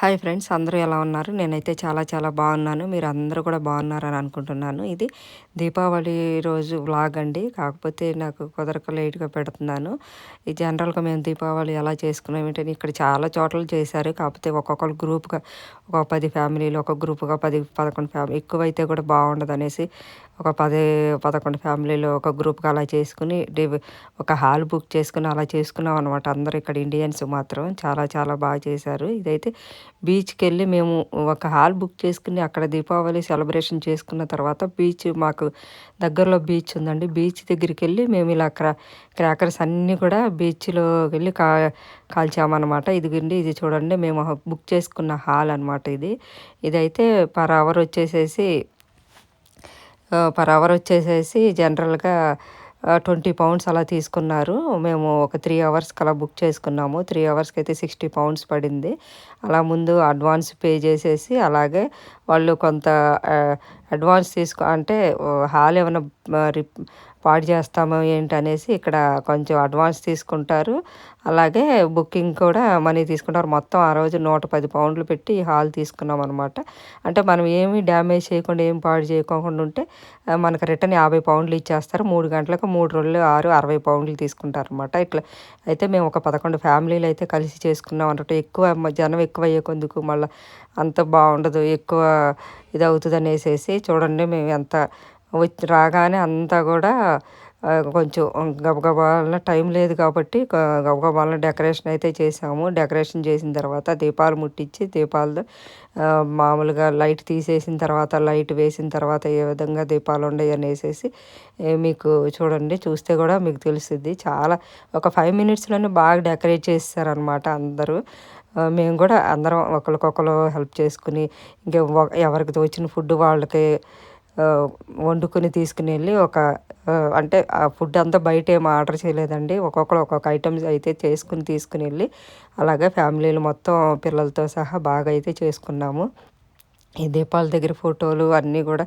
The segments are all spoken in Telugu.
హాయ్ ఫ్రెండ్స్, అందరూ ఎలా ఉన్నారు? నేనైతే చాలా చాలా బాగున్నాను. మీరు అందరూ కూడా బాగున్నారని అనుకుంటున్నాను. ఇది దీపావళి రోజు వ్లాగ్ అండి. కాకపోతే నాకు కుదరక లేట్గా పెడుతున్నాను. ఈ జనరల్గా మేము దీపావళి ఎలా చేసుకున్నాం ఏంటని ఇక్కడ చాలా చోట్ల చేశారు. కాకపోతే ఒక్కొక్కరు గ్రూప్గా ఒక 10 ఫ్యామిలీలు, ఒక గ్రూప్గా 10 11 ఫ్యామిలీ ఎక్కువైతే కూడా బాగుండదు అనేసి ఒక 10 11 ఫ్యామిలీలు ఒక గ్రూప్గా అలా చేసుకుని ఒక హాల్ బుక్ చేసుకుని అలా చేసుకున్నాం అనమాట. అందరూ ఇక్కడ ఇండియన్స్ మాత్రం చాలా చాలా బాగా చేశారు. ఇదైతే బీచ్కి వెళ్ళి మేము ఒక హాల్ బుక్ చేసుకుని అక్కడ దీపావళి సెలబ్రేషన్ చేసుకున్న తర్వాత బీచ్ మాకు దగ్గరలో బీచ్ ఉందండి. బీచ్ దగ్గరికి వెళ్ళి మేము ఇలా క్రాకర్స్ అన్నీ కూడా బీచ్లో వెళ్ళి కాల్చామన్నమాట. ఇది చూడండి, మేము బుక్ చేసుకున్న హాల్ అనమాట. ఇదైతే పర్ అవర్ వచ్చేసేసి జనరల్గా 20 పౌండ్స్ అలా తీసుకున్నారు. మేము ఒక 3 అవర్స్కి అలా బుక్ చేసుకున్నాము. 3 అవర్స్కి అయితే 60 పౌండ్స్ పడింది. అలా ముందు అడ్వాన్స్ పే చేసేసి అలాగే వాళ్ళు కొంత అడ్వాన్స్ అంటే హాల్ ఏమైనా పాడు చేస్తామో ఏంటి అనేసి ఇక్కడ కొంచెం అడ్వాన్స్ తీసుకుంటారు. అలాగే బుకింగ్ కూడా మనీ తీసుకుంటారు. మొత్తం ఆ రోజు 110 పౌండ్లు పెట్టి హాల్ తీసుకున్నాం అనమాట. అంటే మనం ఏమీ డ్యామేజ్ చేయకుండా ఏం పాడు చేయకోకుండా ఉంటే మనకు రిటర్న్ 50 పౌండ్లు ఇచ్చేస్తారు. 3 గంటలకు 3 రోజులు 60 పౌండ్లు తీసుకుంటారు అనమాట. ఇట్లా అయితే మేము ఒక 11 ఫ్యామిలీలు అయితే కలిసి చేసుకున్నాం అన్నట్టు. జనం ఎక్కువ అయ్యే కొందుకు మళ్ళీ అంత బాగుండదు, ఎక్కువ ఇది అవుతుంది అనేసి చూడండి, మేము ఎంత రాగానే అంతా కూడా కొంచెం గబగబాల టైం లేదు కాబట్టి గబగబాల డెకరేషన్ అయితే చేసాము. డెకరేషన్ చేసిన తర్వాత దీపాలు ముట్టించి దీపాలతో మామూలుగా లైట్ తీసేసిన తర్వాత లైట్ వేసిన తర్వాత ఏ విధంగా దీపాలు ఉన్నాయి అనేసి మీకు చూడండి, చూస్తే కూడా మీకు తెలుస్తుంది. చాలా ఒక 5 మినిట్స్లోనే బాగా డెకరేట్ చేస్తారనమాట అందరూ. మేము కూడా అందరం ఒకరికొకరు హెల్ప్ చేసుకుని ఎవరికి తోచిన ఫుడ్ వాళ్ళకి వండుకొని తీసుకుని వెళ్ళి అంటే ఆ ఫుడ్ అంతా బయట ఏం ఆర్డర్ చేయలేదండి. ఒక్కొక్కరు ఒక్కొక్క ఐటమ్స్ అయితే తీసుకుని వెళ్ళి అలాగే ఫ్యామిలీలు మొత్తం పిల్లలతో సహా బాగా అయితే చేసుకున్నాము. ఈ దీపాల దగ్గర ఫోటోలు అన్నీ కూడా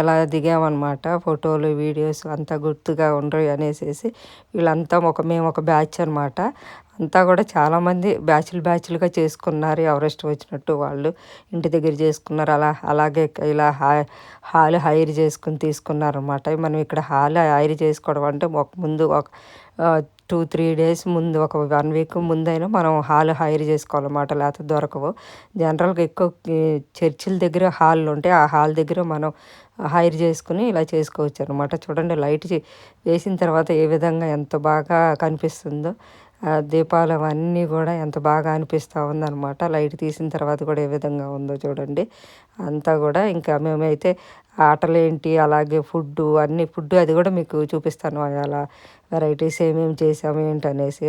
ఎలా దిగామన్నమాట. ఫోటోలు వీడియోస్ అంతా గుర్తుగా ఉండరు అనేసి వీళ్ళంతా మేము ఒక బ్యాచ్ అనమాట. అంతా కూడా చాలామంది బ్యాచ్లుగా చేసుకున్నారు. ఎవరెస్ట్ వచ్చినట్టు వాళ్ళు ఇంటి దగ్గర చేసుకున్నారు. అలాగే ఇలా హాల్ హైర్ చేసుకుని తీసుకున్నారనమాట. మనం ఇక్కడ హాల్ హైర్ చేసుకోవడం అంటే ముందు ఒక 2-3 డేస్ ముందు, ఒక 1 వీక్ ముందైనా మనం హాల్ హైర్ చేసుకోవాలన్నమాట, లేకపోతే దొరకవు. జనరల్గా ఎక్కువ చర్చిల దగ్గర హాల్ ఉంటాయి. ఆ హాల్ దగ్గర మనం హైర్ చేసుకుని ఇలా చేసుకోవచ్చు అనమాట. చూడండి, లైట్ వేసిన తర్వాత ఏ విధంగా ఎంత బాగా కనిపిస్తుందో, దీపాలు అవన్నీ కూడా ఎంత బాగా అనిపిస్తూ ఉందన్నమాట. లైట్ తీసిన తర్వాత కూడా ఏ విధంగా ఉందో చూడండి. అంతా కూడా ఇంకా మేమైతే ఆటలేంటి అలాగే ఫుడ్ అది కూడా మీకు చూపిస్తాను. అలా వెరైటీస్ ఏమేమి చేసాము ఏంటనేసి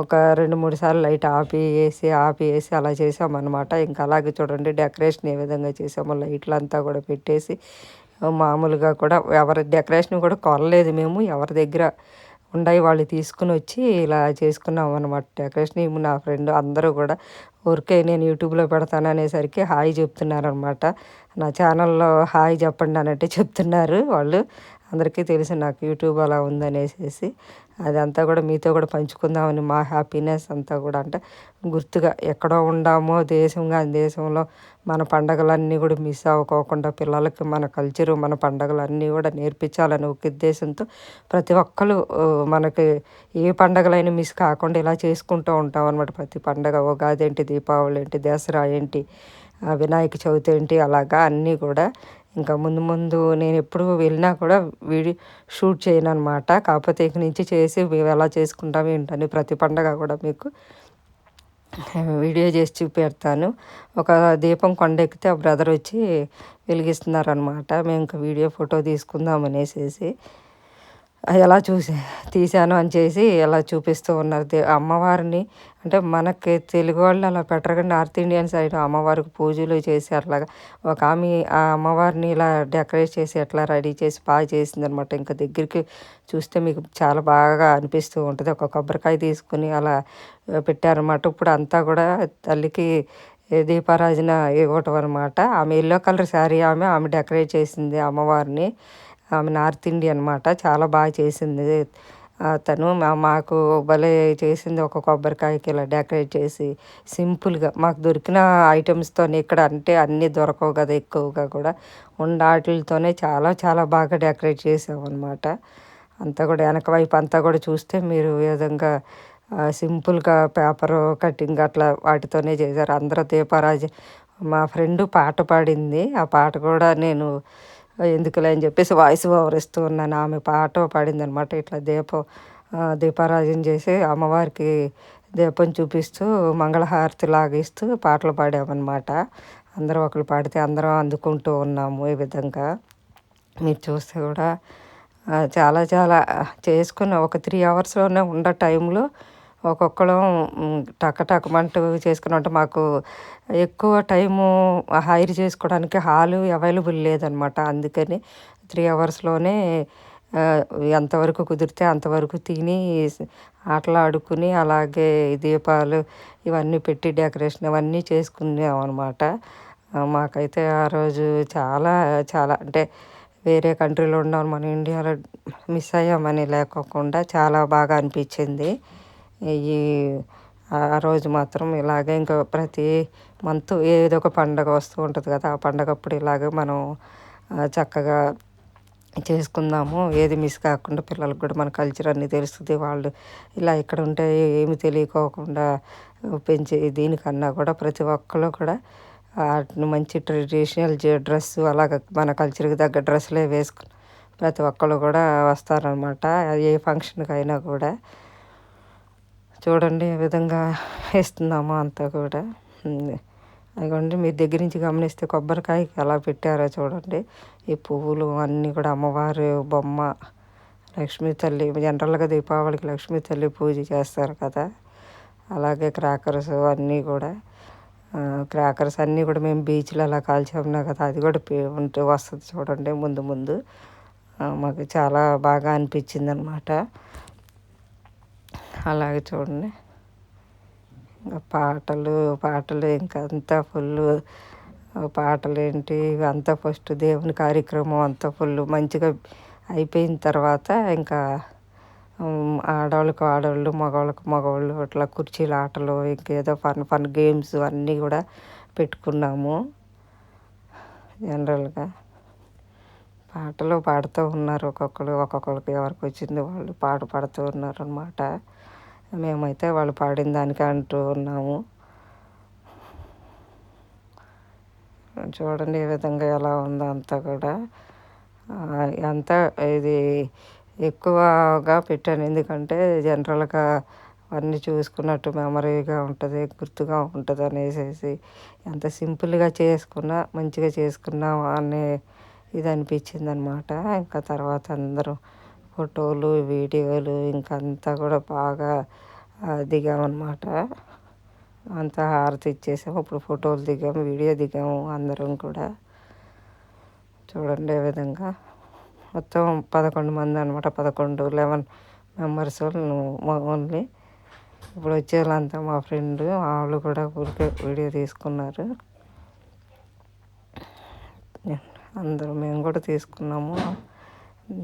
ఒక 2-3 సార్లు లైట్ ఆపి వేసి అలా చేసామన్నమాట. ఇంకా అలాగే చూడండి డెకరేషన్ ఏ విధంగా చేసామో, లైట్లు అంతా కూడా పెట్టేసి మామూలుగా కూడా ఎవరి డెకరేషన్ కూడా కొనలేదు మేము. ఎవరి దగ్గర ఉన్నాయి వాళ్ళు తీసుకుని వచ్చి ఇలా చేసుకున్నాం అనమాట. డెకరేషన్ నా ఫ్రెండ్ అందరూ కూడా ఊరికే నేను యూట్యూబ్లో పెడతాను అనేసరికి హాయ్ చెప్తున్నారనమాట. నా ఛానల్లో హాయ్ చెప్పండి అన్నట్టు చెప్తున్నారు వాళ్ళు. అందరికీ తెలుసు నాకు యూట్యూబ్ అలా ఉందనేసి. అదంతా కూడా మీతో కూడా పంచుకుందామని మా హ్యాపీనెస్ అంతా కూడా. అంటే గుర్తుగా ఎక్కడో ఉండామో దేశంలో మన పండగలన్నీ కూడా మిస్ అవ్వకోకుండా పిల్లలకి మన కల్చరు మన పండగలన్నీ కూడా నేర్పించాలని ఒక ఉద్దేశంతో ప్రతి ఒక్కరు మనకి ఏ పండగలైనా మిస్ కాకుండా ఇలా చేసుకుంటూ ఉంటాం అనమాట. ప్రతి పండగ, ఉగాది ఏంటి, దీపావళి ఏంటి, దసరా ఏంటి, వినాయక చవితి ఏంటి, అలాగా అన్నీ కూడా. ఇంకా ముందు నేను ఎప్పుడు వెళ్ళినా కూడా షూట్ చేయను అనమాట. కాకపోతే ఇక నుంచి చేసి మేము ఎలా చేసుకుంటాం ఏంటని ప్రతి పండగ కూడా మీకు వీడియో చేసి చూపెడతాను. ఒక దీపం కొండెక్కితే ఆ బ్రదర్ వచ్చి వెలిగిస్తున్నారనమాట. మేము ఇంకా వీడియో ఫోటో తీసుకుందాం అనేసి ఎలా తీశాను అని చేసి ఎలా చూపిస్తూ ఉన్నారు. అమ్మవారిని అంటే మనకి తెలుగు వాళ్ళు అలా పెట్టరు కానీ నార్త్ ఇండియన్ సైడ్ అమ్మవారికి పూజలు చేసి అట్లాగా ఒక ఆమె ఆ అమ్మవారిని ఇలా డెకరేట్ చేసి ఎట్లా రెడీ చేసి బాగా చేసిందనమాట. ఇంకా దగ్గరికి చూస్తే మీకు చాలా బాగా అనిపిస్తూ ఉంటుంది. ఒక కొబ్బరికాయ తీసుకుని అలా పెట్టారనమాట. ఇప్పుడు అంతా కూడా తల్లికి దీపారాజన ఇవ్వటం అనమాట. ఆమె ఎల్లో కలర్ శారీ ఆమె డెకరేట్ చేసింది అమ్మవారిని. ఆమె నార్త్ ఇండియన్ అనమాట. చాలా బాగా చేసింది. తను మాకు భలే చేసింది. ఒక కొబ్బరికాయకి ఇలా డెకరేట్ చేసి సింపుల్గా మాకు దొరికిన ఐటమ్స్తోనే, ఇక్కడ అంటే అన్నీ దొరకవు కదా ఎక్కువగా కూడా, ఉన్న వాటితోనే చాలా చాలా బాగా డెకరేట్ చేసామన్నమాట. అంతా కూడా వెనక వైపు అంతా కూడా చూస్తే మీరు ఈ విధంగా సింపుల్గా పేపరు కటింగ్ అట్లా వాటితోనే చేశారు. అందరూ దీపారాజు మా ఫ్రెండు పాట పాడింది. ఆ పాట కూడా నేను ఎందుకులే అని చెప్పేసి వాయిస్ ఓవర్ ఇస్తూ ఉన్నాను. ఆమె పాట పాడింది అనమాట. ఇట్లా దీపారాజన చేసి అమ్మవారికి దీపం చూపిస్తూ మంగళహారతి లాగిస్తూ పాటలు పాడామన్నమాట. అందరూ ఒకరు పాడితే అందరం అందుకుంటూ ఉన్నాము. ఈ విధంగా మీరు చూస్తే కూడా చాలా చాలా చేసుకున్న ఒక 3 అవర్స్లోనే ఉన్న టైంలో ఒక్కొక్కరం టకటకమంటూ చేసుకున్నాం. అంటే మాకు ఎక్కువ టైము హైర్ చేసుకోవడానికి హాలు అవైలబుల్ లేదనమాట. అందుకని 3 అవర్స్లోనే ఎంతవరకు కుదిరితే అంతవరకు తిని ఆటలాడుకుని, అలాగే దీపాలు ఇవన్నీ పెట్టి డెకరేషన్ ఇవన్నీ చేసుకున్నాం అనమాట. మాకైతే ఆ రోజు చాలా చాలా అంటే వేరే కంట్రీలో ఉన్నాం, మన ఇండియాలో మిస్ అయ్యామని లేకోకుండా చాలా బాగా అనిపించింది. ఈ ఆ రోజు మాత్రం ఇలాగే ఇంకా ప్రతి మంత్ ఏదో ఒక పండగ వస్తూ ఉంటుంది కదా, ఆ పండగప్పుడు ఇలాగే మనం చక్కగా చేసుకుందాము. ఏది మిస్ కాకుండా పిల్లలకు కూడా మన కల్చర్ అన్నీ తెలుస్తుంది. వాళ్ళు ఇలా ఇక్కడ ఉంటే ఏమి తెలియకోకుండా పెంచే దీనికన్నా కూడా ప్రతి ఒక్కరు కూడా మంచి ట్రెడిషనల్ డ్రెస్సు అలాగ మన కల్చర్కి తగ్గ డ్రెస్సులే వేసుకుని ప్రతి ఒక్కరు కూడా వస్తారనమాట. ఏ ఫంక్షన్కి అయినా కూడా చూడండి ఏ విధంగా వేస్తున్నామో అంతా కూడా. అదిగోండి మీరు దగ్గర నుంచి గమనిస్తే కొబ్బరికాయకి ఎలా పెట్టారో చూడండి. ఈ పువ్వులు అన్నీ కూడా అమ్మవారి బొమ్మ, లక్ష్మీ తల్లి. జనరల్గా దీపావళికి లక్ష్మీ తల్లి పూజ చేస్తారు కదా, అలాగే క్రాకర్స్ అన్నీ కూడా క్రాకర్స్ అన్నీ కూడా మేము బీచ్లో అలా కాల్చామున్నా కదా, అది కూడా ఉంటూ వస్తుంది చూడండి ముందు ముందు. మాకు చాలా బాగా అనిపించింది అనమాట. అలాగే చూడండి పాటలు పాటలు ఇంకా అంతా ఫుల్ పాటలు ఏంటి అంతా ఫస్ట్ దేవుని కార్యక్రమం అంతా ఫుల్ మంచిగా అయిపోయిన తర్వాత ఇంకా ఆడవాళ్ళకు ఆడవాళ్ళు, మగవాళ్ళకు మగవాళ్ళు అట్లా కుర్చీల ఆటలు, ఇంకేదో ఫన్ ఫన్ గేమ్స్ అన్నీ కూడా పెట్టుకున్నాము. జనరల్గా పాటలు పాడుతూ ఉన్నారు ఒక్కొక్కరికి ఎవరికి వచ్చింది వాళ్ళు పాట పాడుతూ ఉన్నారు అన్నమాట. మేమైతే వాళ్ళు పాడిన దానికి అంటూ ఉన్నాము. చూడండి ఈ విధంగా ఎలా ఉందో అంతా కూడా. అంతా ఇది ఎక్కువగా పెట్టాను ఎందుకంటే జనరల్గా అన్నీ చూసుకున్నట్టు మెమరీగా ఉంటుంది, గుర్తుగా ఉంటుంది అనేసి ఎంత సింపుల్గా చేసుకున్నా మంచిగా చేసుకున్నాం అనే ఇది అనిపించింది అనమాట. ఇంకా తర్వాత అందరూ ఫోటోలు వీడియోలు ఇంకా అంతా కూడా బాగా దిగామన్నమాట. అంతా హారతి ఇచ్చేసాము. ఇప్పుడు ఫోటోలు దిగాము, వీడియో దిగాము అందరం కూడా. చూడండి ఏ విధంగా మొత్తం 11 మంది అనమాట. 11 మెంబర్స్ ఓన్లీ. ఇప్పుడు వచ్చే వాళ్ళంతా మా ఫ్రెండ్, వాళ్ళు కూడా ఊరికే వీడియో తీసుకున్నారు. అందరూ మేము కూడా తీసుకున్నాము.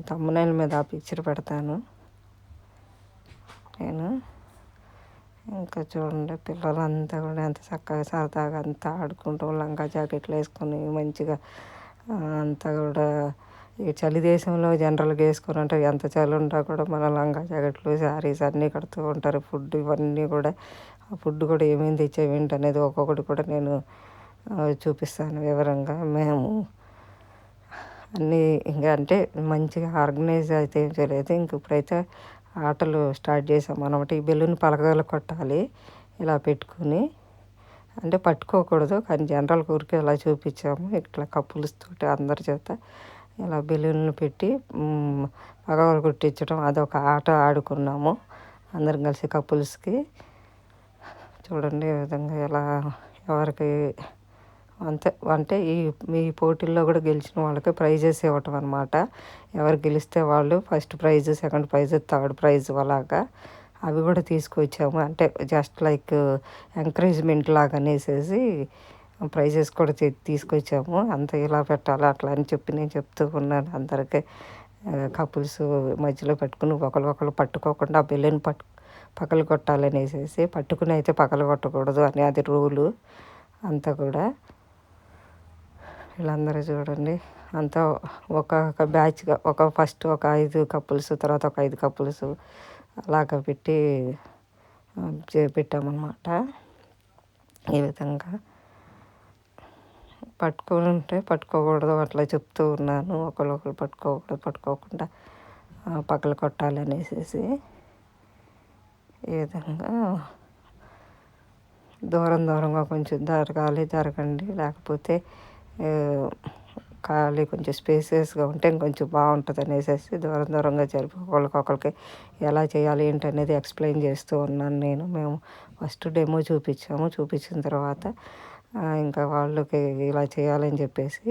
తమ్మునేల మీద ఆ పిక్చర్ పెడతాను నేను. ఇంకా చూడండి పిల్లలంతా కూడా ఎంత చక్కగా సరదాగా అంతా ఆడుకుంటూ లంగా జాకెట్లు వేసుకొని మంచిగా అంతా కూడా ఈ చలి దేశంలో జనరల్గా వేసుకొని ఉంటారు. ఎంత చలి ఉంటా కూడా మన లంగా జాకెట్లు శారీస్ అన్నీ కడుతూ ఉంటారు. ఫుడ్ ఇవన్నీ కూడా, ఆ ఫుడ్ కూడా ఏమేమి తెచ్చేవేంటి అనేది ఒక్కొక్కటి కూడా నేను చూపిస్తాను వివరంగా. మేము అన్నీ ఇంకా అంటే మంచిగా ఆర్గనైజ్ అయితే ఏం చేయలేదు. ఇంక ఇప్పుడైతే ఆటలు స్టార్ట్ చేసాం అనమాట. ఈ బెలూన్ పలకలు కొట్టాలి ఇలా పెట్టుకుని, అంటే పట్టుకోకూడదు కానీ జనరల్ ఊరికే ఇలా చూపించాము. ఇట్లా కపుల్స్ తోటి అందరి చేత ఇలా బెలూన్లు పెట్టి పగలు కొట్టించడం అదొక ఆట ఆడుకున్నాము అందరం కలిసి కపుల్స్కి. చూడండి ఈ విధంగా ఎలా ఎవరికి అంటే ఈ పోటీల్లో కూడా గెలిచిన వాళ్ళకి ప్రైజెస్ ఇవ్వటం అనమాట. ఎవరు గెలిస్తే వాళ్ళు first prize, second prize, third prize అలాగా అవి కూడా తీసుకొచ్చాము. అంటే జస్ట్ లైక్ ఎంకరేజ్మెంట్ లాగా అనేసి ప్రైజెస్ కూడా తీసుకొచ్చాము. అంత ఇలా పెట్టాలి అట్లా అని చెప్పి నేను చెప్తూ ఉన్నాను అందరికీ. కపుల్స్ మధ్యలో పెట్టుకుని ఒకరు పట్టుకోకుండా ఆ బెలూన్ పగలు కొట్టాలనేసేసి పట్టుకుని అయితే పగలు కొట్టకూడదు అని అది రూలు అంతా కూడా. వీళ్ళందరూ చూడండి అంతా ఒక బ్యాచ్గా ఫస్ట్ ఒక 5 కపుల్స్, తర్వాత ఒక 5 కపుల్స్ అలాగ పెట్టి పెట్టామన్నమాట. ఈ విధంగా పట్టుకుంటే పట్టుకోకూడదు అట్లా చెప్తూ ఉన్నాను. ఒకరు పట్టుకోకుండా పగలు కొట్టాలి అనేసి. ఈ విధంగా దూరంగా కొంచెం జరగండి, లేకపోతే ఖాళీ కొంచెం స్పేసెస్గా ఉంటే ఇంకొంచెం బాగుంటుంది అనేసి దూరంగా జరిపి ఒకరికి ఎలా చేయాలి ఏంటి అనేది ఎక్స్ప్లెయిన్ చేస్తూ ఉన్నాను నేను. మేము ఫస్ట్ డెమో చూపించిన తర్వాత ఇంకా వాళ్ళకి ఇలా చేయాలని చెప్పేసి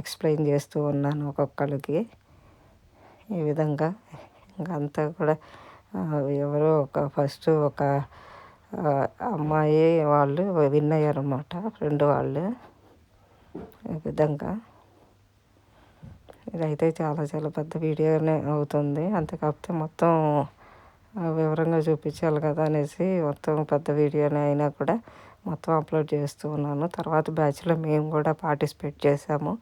ఎక్స్ప్లెయిన్ చేస్తూ ఉన్నాను ఒక్కొక్కరికి. ఈ విధంగా ఇంకా అంతా కూడా ఎవరో ఫస్ట్ ఒక అమ్మాయి వాళ్ళు విన్ అయ్యారన్నమాట, ఫ్రెండ్ వాళ్ళు. ఈ విధంగా ఇదైతే చాలా పెద్ద వీడియోనే అవుతుంది. అంతేకాకపోతే మొత్తం వివరంగా చూపించాలి కదా అనేసి మొత్తం పెద్ద వీడియోనే అయినా కూడా మొత్తం అప్లోడ్ చేస్తూ ఉన్నాను. తర్వాత బ్యాచ్లో మేము కూడా పార్టిసిపేట్ చేసాము.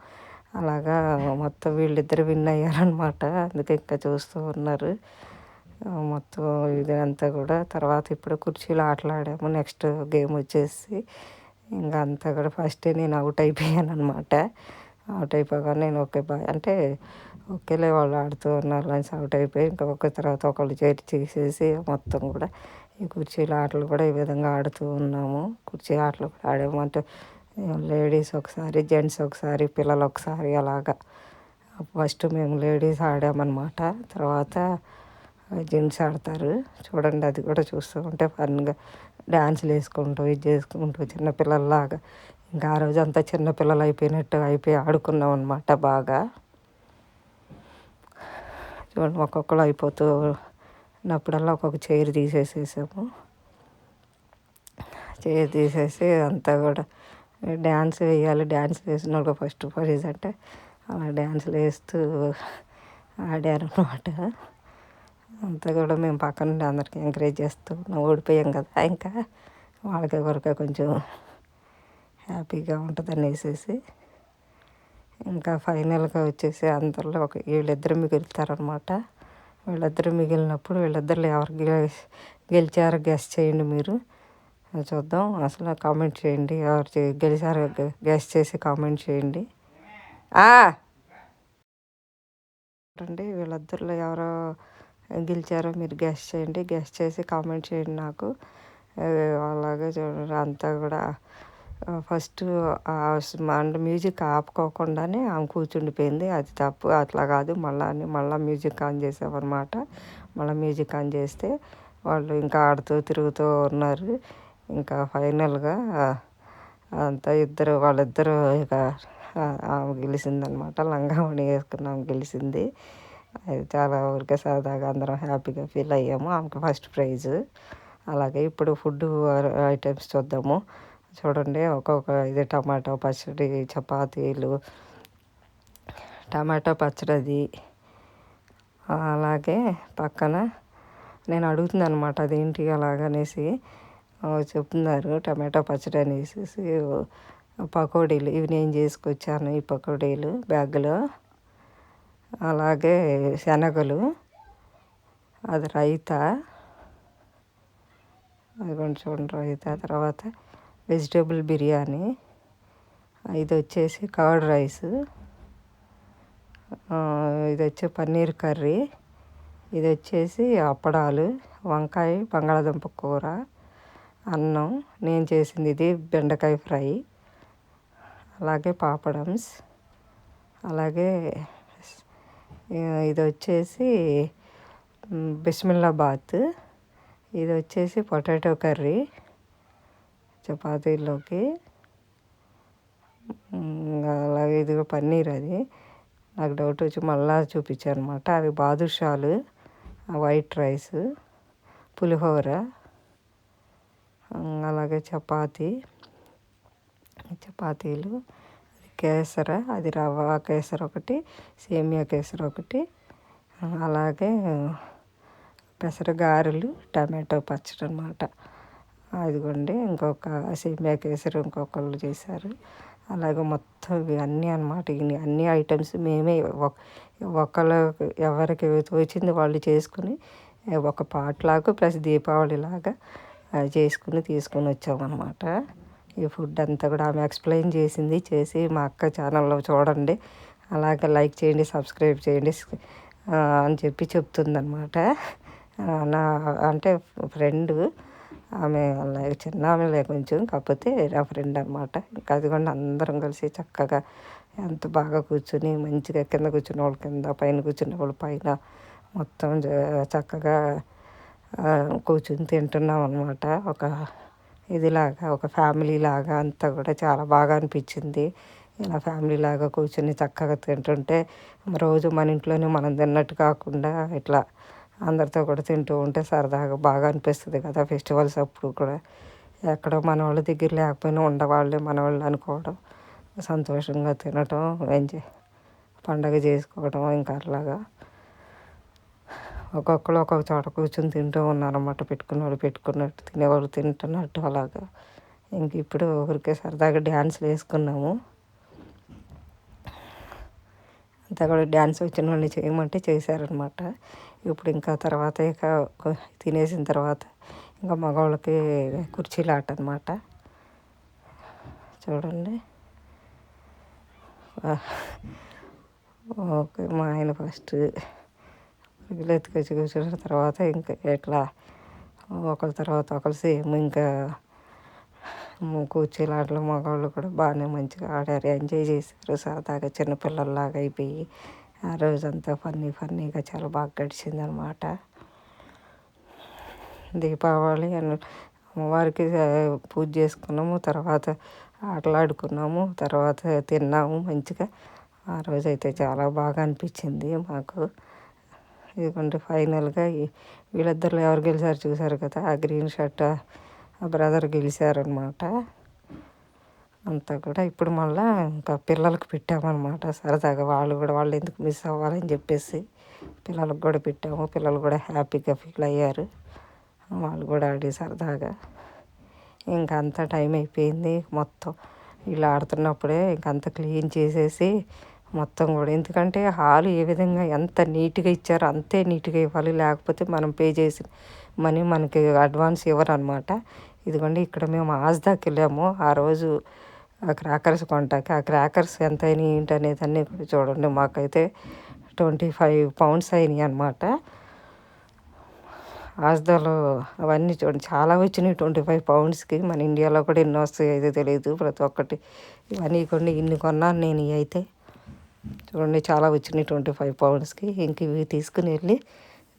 అలాగా మొత్తం వీళ్ళిద్దరు విన్ అయ్యారనమాట. అందుకే ఇంకా చూస్తూ ఉన్నారు మొత్తం ఇదంతా కూడా. తర్వాత ఇప్పుడు కుర్చీలు ఆటలాడాము. నెక్స్ట్ గేమ్ వచ్చేసి ఇంకా అంతా కూడా ఫస్టే నేను అవుట్ అయిపోయాను అనమాట. అవుట్ అయిపోగానే నేను ఓకే బాయ్ అంటే ఓకేలే వాళ్ళు ఆడుతూ ఉన్నారు అని అవుట్ అయిపోయి ఇంకా ఒక తర్వాత ఒకళ్ళు చేసేసి మొత్తం కూడా ఈ కుర్చీల ఆటలు కూడా ఈ విధంగా ఆడుతూ ఉన్నాము. కుర్చీ ఆటలు కూడా ఆడాము. అంటే లేడీస్ ఒకసారి, జెంట్స్ ఒకసారి, పిల్లలు ఒకసారి అలాగా. ఫస్ట్ మేము లేడీస్ ఆడామన్నమాట, తర్వాత జెంట్స్ ఆడతారు. చూడండి అది కూడా చూస్తూ ఉంటే ఫన్గా డ్యాన్సులు వేసుకుంటూ ఇది చేసుకుంటూ చిన్నపిల్లల్లాగా ఇంకా ఆ రోజు అంతా చిన్నపిల్లలు అయిపోయి ఆడుకున్నాం అనమాట బాగా. చూడండి ఒక్కొక్కరు అయిపోతూ ఉన్నప్పుడల్లా ఒక్కొక్క చైర్ తీసేసేసాము. చైర్ తీసేసి అంతా కూడా డ్యాన్స్ వేయాలి. డ్యాన్స్ వేసిన వాళ్ళకి ఫస్ట్ ప్రైజ్ అంటే అలా డ్యాన్సులు వేస్తూ ఆడారనమాట. అంతా కూడా మేము పక్క నుండి అందరికీ ఎంకరేజ్ చేస్తూ ఓడిపోయాం కదా, ఇంకా వాళ్ళకి వరకు కొంచెం హ్యాపీగా ఉంటుంది అనేసి ఇంకా ఫైనల్గా వచ్చేసి అందరిలో వీళ్ళిద్దరు మిగులుతారనమాట. వీళ్ళిద్దరు మిగిలినప్పుడు వీళ్ళిద్దరిలో ఎవరు గెలిచారో గెస్ చేయండి మీరు. చూద్దాం. అసలు కామెంట్ చేయండి, ఎవరు గెలిచారో గెస్ చేసి కామెంట్ చేయండి. చూడండి వీళ్ళిద్దరిలో ఎవరో గెలిచారో మీరు గెస్ చేయండి. గెస్ చేసి కామెంట్ చేయండి నాకు. అలాగే చూడండి అంతా కూడా ఫస్ట్ అంటే మ్యూజిక్ ఆపుకోకుండానే ఆమె కూర్చుండిపోయింది. అది తప్పు, అట్లా కాదు. మళ్ళీ మ్యూజిక్ ఆన్ చేసామన్నమాట. మళ్ళీ మ్యూజిక్ ఆన్ చేస్తే వాళ్ళు ఇంకా ఆడుతూ తిరుగుతూ ఉన్నారు. ఇంకా ఫైనల్గా అంతా వాళ్ళిద్దరూ ఇక ఆమె గెలిచిందనమాట. లంగావణి వేసుకున్న ఆమె గెలిచింది. అది చాలా ఊరికే సరదాగా అందరం హ్యాపీగా ఫీల్ అయ్యాము. ఆమెకు ఫస్ట్ ప్రైజ్. అలాగే ఇప్పుడు ఫుడ్ ఐటమ్స్ చూద్దాము. చూడండి ఒక్కొక్క ఇది టమాటో పచ్చడి, చపాతీలు, టమాటో పచ్చడి. అలాగే పక్కన నేను అడుగుతున్నాను అనమాట అదేంటి అలాగనేసి చెప్తున్నారు. టమాటో పచ్చడి అనేసి పకోడీలు ఇవి నేను చేసుకొచ్చాను. ఈ పకోడీలు బ్యాగ్లో. అలాగే శనగలు, అది రైతా, అది కొంచెం చూడండి రైతా. తర్వాత వెజిటేబుల్ బిర్యానీ, ఇది వచ్చేసి కర్డ్ రైస్, ఇది వచ్చి పన్నీర్ కర్రీ, ఇది వచ్చేసి అప్పడాలు, వంకాయ బంగాళాదుంప కూర, అన్నం, నేను చేసింది ఇది బెండకాయ ఫ్రై, అలాగే పాపడమ్స్, అలాగే ఇది వచ్చేసి బిస్మిల్లాబాత్, ఇది వచ్చేసి పొటాటో కర్రీ చపాతీల్లోకి. అలాగే ఇది పన్నీర్. అది నాకు డౌట్ వచ్చి మళ్ళా చూపించాను అనమాట. అవి బాదుషాలు, వైట్ రైస్, పులిహోర, అలాగే చపాతీలు, కేసర, అది రవ్వ కేసర ఒకటి, సేమియా కేసర ఒకటి, అలాగే పెసర గారెలు, టమాటో పచ్చడి అనమాట. అదిగోండి ఇంకొక సేమియా కేసరి ఇంకొకళ్ళు చేశారు. అలాగే మొత్తం ఇవి అన్నీ అనమాట. ఇన్ని అన్ని ఐటమ్స్ మేమే ఒకళ్ళు ఎవరికి తోచింది వాళ్ళు చేసుకుని ఒక పాట్లాగా ప్లస్ దీపావళిలాగా చేసుకుని తీసుకొని వచ్చామన్నమాట. ఈ ఫుడ్ అంతా కూడా ఆమె ఎక్స్ప్లెయిన్ చేసి మా అక్క ఛానల్లో చూడండి, అలాగే లైక్ చేయండి, సబ్స్క్రైబ్ చేయండి అని చెప్తుందనమాట. నా అంటే ఫ్రెండు ఆమె చిన్న ఆమెలే కొంచెం, కాకపోతే నా ఫ్రెండ్ అనమాట. ఇంకా అదిగోండి అందరం కలిసి చక్కగా ఎంత బాగా కూర్చుని మంచిగా కింద కూర్చున్న వాళ్ళు కింద, పైన కూర్చున్న వాళ్ళు పైన మొత్తం చక్కగా కూర్చుని తింటున్నాం అనమాట. ఒక ఇదిలాగా ఒక ఫ్యామిలీ లాగా అంతా కూడా చాలా బాగా అనిపించింది. ఇలా ఫ్యామిలీ లాగా కూర్చుని చక్కగా తింటుంటే రోజు మన ఇంట్లోనే మనం తిన్నట్టు కాకుండా ఇట్లా అందరితో కూడా తింటూ ఉంటే సరదాగా బాగా అనిపిస్తుంది కదా. ఫెస్టివల్స్ అప్పుడు కూడా ఎక్కడో మన వాళ్ళ దగ్గర లేకపోయినా ఉండవాళ్ళే మన వాళ్ళు అనుకోవడం, సంతోషంగా తినటం, ఎంజాయ్ పండగ చేసుకోవడం, ఇంకా అట్లాగా ఒక్కొక్కరు ఒక్కొక్క చోట కూర్చొని తింటూ ఉన్నారన్నమాట. పెట్టుకున్నవాళ్ళు పెట్టుకున్నట్టు, తినేవాళ్ళు తింటున్నట్టు అలాగా. ఇంక ఇప్పుడు ఊరికే సరదాగా డ్యాన్స్లు వేసుకున్నాము. అంతా కూడా డ్యాన్స్ వచ్చిన వాళ్ళని చేయమంటే చేశారనమాట. ఇప్పుడు ఇంకా తర్వాత ఇక తినేసిన తర్వాత ఇంకా మగవాళ్ళకి కుర్చీలు ఆట అనమాట. చూడండి, ఓకే మా ఆయన ఫస్ట్ ఎత్తుకొచ్చి కూర్చున్న తర్వాత ఇంకా ఇట్లా ఒకరి తర్వాత ఒకరు సేమ్ ఇంకా కూర్చీలు ఆటలు మగవాళ్ళు కూడా బాగానే మంచిగా ఆడారు, ఎంజాయ్ చేశారు సరదాగా చిన్నపిల్లల్లాగా అయిపోయి. ఆ రోజంతా ఫన్నీగా చాలా బాగా గడిచింది అనమాట. దీపావళి అమ్మవారికి పూజ చేసుకున్నాము, తర్వాత ఆటలాడుకున్నాము, తర్వాత తిన్నాము మంచిగా. ఆ రోజైతే చాలా బాగా అనిపించింది మాకు. ఇదిగోండి ఫైనల్గా వీళ్ళిద్దరు ఎవరు గెలిచారు చూసారు కదా, ఆ గ్రీన్ షర్ట్ ఆ బ్రదర్ గెలిచారనమాట. అంతా కూడా ఇప్పుడు మళ్ళీ ఇంకా పిల్లలకి పెట్టామన్నమాట సరదాగా. వాళ్ళు ఎందుకు మిస్ అవ్వాలని చెప్పేసి పిల్లలకు కూడా పెట్టాము. పిల్లలు కూడా హ్యాపీగా ఫీల్ అయ్యారు, వాళ్ళు కూడా ఆడి సరదాగా. ఇంకా అంతా టైం అయిపోయింది. మొత్తం ఇలా ఆడుతున్నప్పుడే ఇంకంత క్లీన్ చేసేసి మొత్తం కూడా, ఎందుకంటే హాల్ ఏ విధంగా ఎంత నీట్గా ఇచ్చారో అంతే నీట్గా ఇవ్వాలి, లేకపోతే మనం పే చేసి మనీ మనకి అడ్వాన్స్ ఇవ్వరు అనమాట. ఇదిగోండి ఇక్కడ మేము ఆజ్దాకి వెళ్ళాము ఆ రోజు క్రాకర్స్ కొంటాకి. ఆ క్రాకర్స్ ఎంత అయినాయి ఏంటి అనేది అన్నీ కూడా చూడండి. మాకైతే 25 pounds అయినాయి అనమాట. ఆజ్దాలో అవన్నీ చూడండి చాలా వచ్చినాయి 25 poundsకి. మన ఇండియాలో కూడా ఎన్ని వస్తాయి అయితే తెలియదు. ప్రతి ఒక్కటి ఇవన్నీ ఇన్ని కొన్నాను నేను. ఇవి అయితే చూడండి చాలా వచ్చినాయి 25 poundsకి. ఇంక ఇవి తీసుకుని వెళ్ళి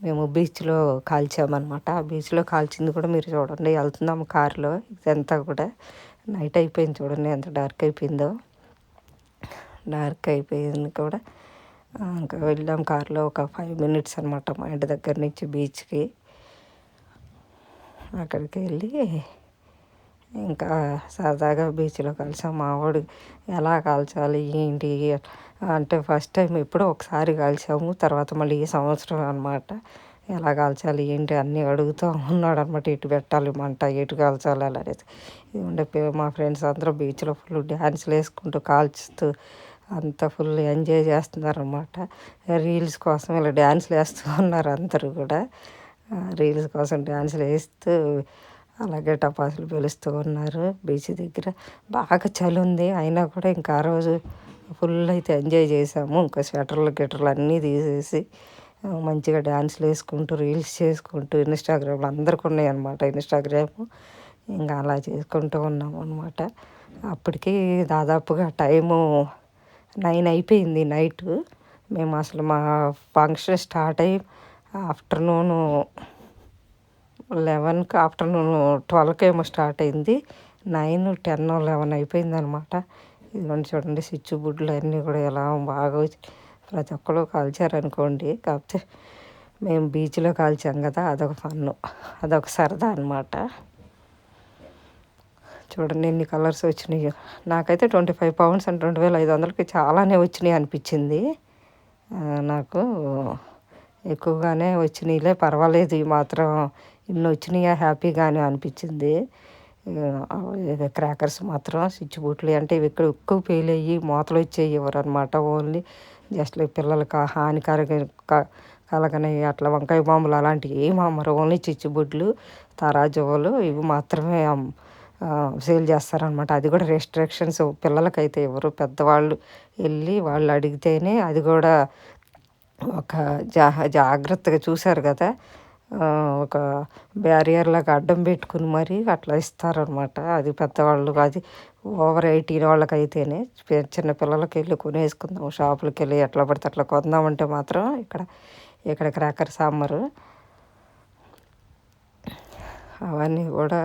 మేము బీచ్లో కాల్చామన్నమాట. ఆ బీచ్లో కాల్చింది కూడా మీరు చూడండి. వెళ్తున్నాము కారులో, ఇదంతా కూడా నైట్ అయిపోయింది చూడండి ఎంత డార్క్ అయిపోయిందో. డార్క్ అయిపోయింది కూడా. ఇంకా వెళ్ళాం కారులో ఒక 5 minutes అనమాట మా ఇంటి దగ్గర నుంచి బీచ్కి. అక్కడికి వెళ్ళి ఇంకా సరదాగా బీచ్లో కలిసాం. మా వాడు ఎలా కాల్చాలి ఏంటి అంటే ఫస్ట్ టైం ఎప్పుడో ఒకసారి కాల్చాము, తర్వాత మళ్ళీ ఈ సంవత్సరం అనమాట. ఎలా కాల్చాలి ఏంటి అన్నీ అడుగుతూ ఉన్నాడు అనమాట. ఎటు పెట్టాలి మంట, ఎటు కాల్చాలి అలా అనేది. ఇది ఉండే మా ఫ్రెండ్స్ అందరూ బీచ్లో ఫుల్ డ్యాన్స్లు వేసుకుంటూ కాల్చుతూ అంతా ఫుల్ ఎంజాయ్ చేస్తున్నారు అనమాట. రీల్స్ కోసం ఇలా డ్యాన్స్లు వేస్తూ ఉన్నారు అందరూ కూడా. రీల్స్ కోసం డ్యాన్స్లు వేస్తూ అలాగే టపాసులు పేలుస్తూ ఉన్నారు బీచ్ దగ్గర. బాగా చలి ఉంది అయినా కూడా ఇంకా ఆ రోజు ఫుల్ అయితే ఎంజాయ్ చేసాము. ఇంకా స్వెటర్లు అన్నీ తీసేసి మంచిగా డ్యాన్స్లు వేసుకుంటూ రీల్స్ చేసుకుంటూ, ఇన్స్టాగ్రామ్లో అందరికీ ఉన్నాయి అనమాట ఇన్స్టాగ్రామ్. ఇంకా అలా చేసుకుంటూ ఉన్నాము అనమాట. అప్పటికి దాదాపుగా టైము 9 అయిపోయింది నైటు. మేము అసలు మా ఫంక్షన్ స్టార్ట్ అయ్యి ఆఫ్టర్నూన్ 11కి, ఆఫ్టర్నూన్ 12కి ఏమో స్టార్ట్ అయింది. 9, 10, 11 అయిపోయింది అనమాట. ఇదిగోండి చూడండి స్విచ్ బుడ్లు అన్నీ కూడా ఎలా బాగా వచ్చి ప్రతి ఒక్కరు కాల్చారనుకోండి. కాకపోతే మేము బీచ్లో కాల్చాం కదా, అదొక ఫన్ను, అదొక సరదా అనమాట. చూడండి ఎన్ని కలర్స్ వచ్చినాయో. నాకైతే 25 pounds అంటే 2500కి చాలానే వచ్చినాయి అనిపించింది నాకు. ఎక్కువగానే వచ్చినాయిలే, పర్వాలేదు ఈ మాత్రం ఇన్ని వచ్చినాయా హ్యాపీగానే అనిపించింది. క్రాకర్స్ మాత్రం స్విచ్ బూట్లు అంటే ఇవి ఇక్కడ ఎక్కువ పేల్ అయ్యి మూతలు వచ్చేవి ఎవరనమాట. ఓన్లీ జస్ట్ పిల్లలకి హానికరంగా కలగనవి అట్లా వంకాయ బాంబులు అలాంటివి ఏమి అమ్మరు. ఓన్లీ చిచ్చుబుడ్లు, తరాజువ్వలు ఇవి మాత్రమే సేల్ చేస్తారనమాట. అది కూడా రెస్ట్రిక్షన్స్, పిల్లలకైతే ఎవరు పెద్దవాళ్ళు వెళ్ళి వాళ్ళు అడిగితేనే, అది కూడా ఒక జాగ్రత్తగా చూశారు కదా, ఒక బ్యారియర్ లాగా అడ్డం పెట్టుకుని మరీ అట్లా ఇస్తారనమాట. అది పెద్దవాళ్ళు, అది ఓవర్ 18 వాళ్ళకైతేనే. చిన్న పిల్లలకి వెళ్ళి కొనేసుకుందాం, షాపులకి వెళ్ళి ఎట్లా పడితే అట్లా కొందామంటే మాత్రం ఇక్కడ క్రాకర్స్ అమ్మరు. అవన్నీ కూడా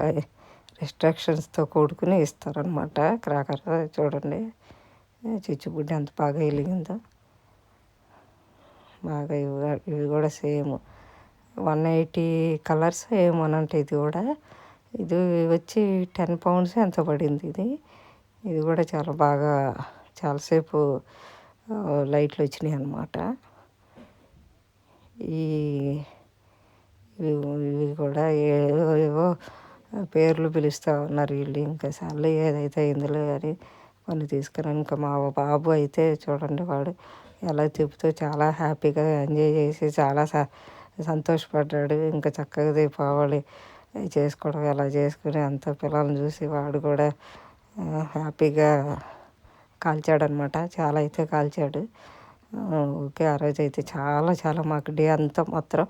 రెస్ట్రిక్షన్స్తో కూడుకుని ఇస్తారనమాట. క్రాకర్ చూడండి, చిచ్చుబుడ్డి ఎంత బాగా వెలిగిందో. బాగా ఇవి కూడా సేమ్ 180 కలర్స్ ఏమోనంటే ఇది కూడా. ఇది వచ్చి 10 పౌండ్స్ ఎంత పడింది ఇది కూడా చాలా బాగా చాలాసేపు లైట్లు వచ్చినాయి అన్నమాట. ఇవి కూడా ఏవో పేర్లు పిలుస్తూ ఉన్నారు వీళ్ళు. ఇంకా సార్లు ఏదైతే ఇందులో అని కొన్ని తీసుకున్నాను. ఇంకా మా బాబు అయితే చూడండి, వాడు ఎలా తిప్పుతూ చాలా హ్యాపీగా ఎంజాయ్ చేసి చాలా సంతోషపడ్డాడు. ఇంకా చక్కగా దీపావళి చేసుకోవడం ఎలా చేసుకుని అంత పిల్లల్ని చూసి వాడు కూడా హ్యాపీగా కాల్చాడనమాట. చాలా అయితే కాల్చాడు. ఓకే, ఆ రోజు అయితే చాలా చాలా మాకు డే అంతా మాత్రం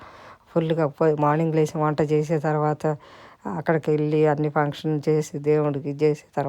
ఫుల్గా మార్నింగ్ లేచి వంట చేసే తర్వాత అక్కడికి వెళ్ళి అన్ని ఫంక్షన్ చేసి దేవుడికి చేసిన తర్వాత